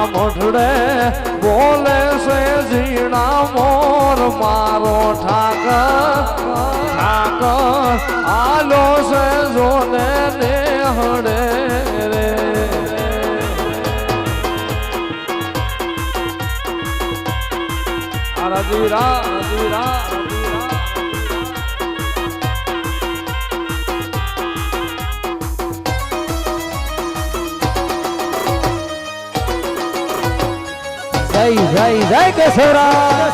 મઠડે બોલે છે ઝીણા મોર મારો ઠાકર આલો છે જોને નેહડે રે રાજીરા જય કેશવરા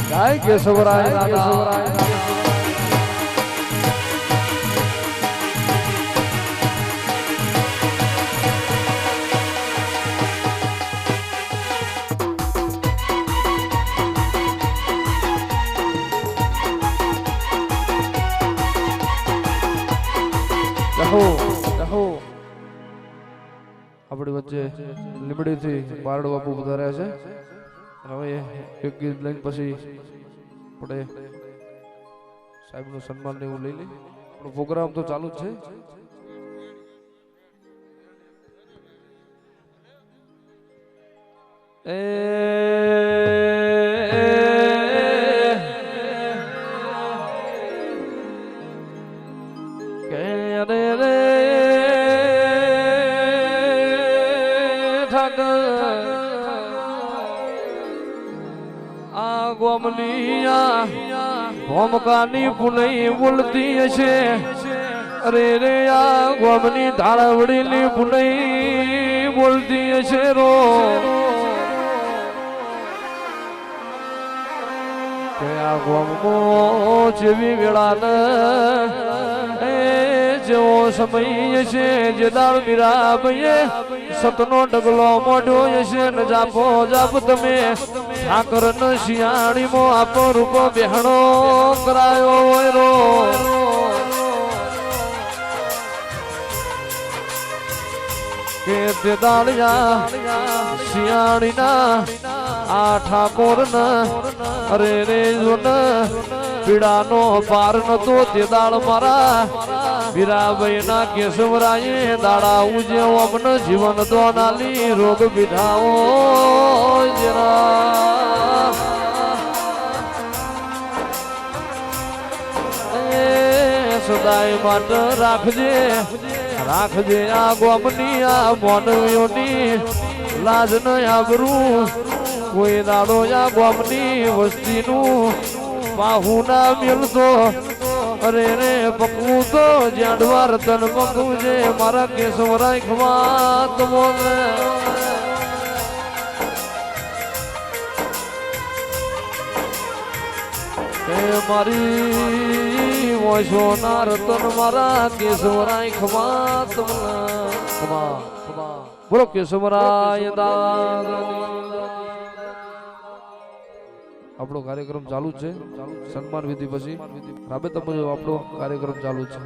જય કેશવરાય આપણી વચ્ચે લીમડી થી બારડ બાપુ વધાર્યા છે હવે એક ગીત લઈને પછી આપણે સાહેબ નું સન્માન ને એવું લઈ લઈ પ્રોગ્રામ તો ચાલુ જ છે ભોમકાની પુનઈ બોલતી છે અરે રે આ ગોમની ધાળવડીની પુનઈ બોલતી છે રો કે આ ગોમો જેવી વેળાને જેવો સમય છે જે દાળ મીરા ભાઈએ સતનો ડગલો મોઢો છે ને જાપો જાપ તમે ઠાકર ન શિયાળી મો આપો રૂપ બેહણો કરાયો હોય રો કે તે દાળિયા શિયાળી ના આ ઠાકોર ના અરે રે જો ન પીડાનો પાર નતો તે દાળ મારા વીરાભાઈ ના કેશવરાયે દાડા ઉજે અમને જીવન દોનાલી રોગ વિધાઓ જરા સદાય માટે રાખજે આ ગોમની આ મોનવીઓની લાજ ન આબરું કોઈ દાડો આ ગોમની વસ્તીનું બાહુ ના મિલતો અરે રે પકવું તો જાડવા રતન પકવું છે મારા કેશવરાય ખવાત બોલે કે મારી મોશો ના રતન મારા કેશવરાય ખવાત ખમા બોલો કેશવરાય દાદા આપણો કાર્યક્રમ ચાલુ છે સન્માન વિધિ પછી રાબેતા મુજબ આપણો કાર્યક્રમ ચાલુ છે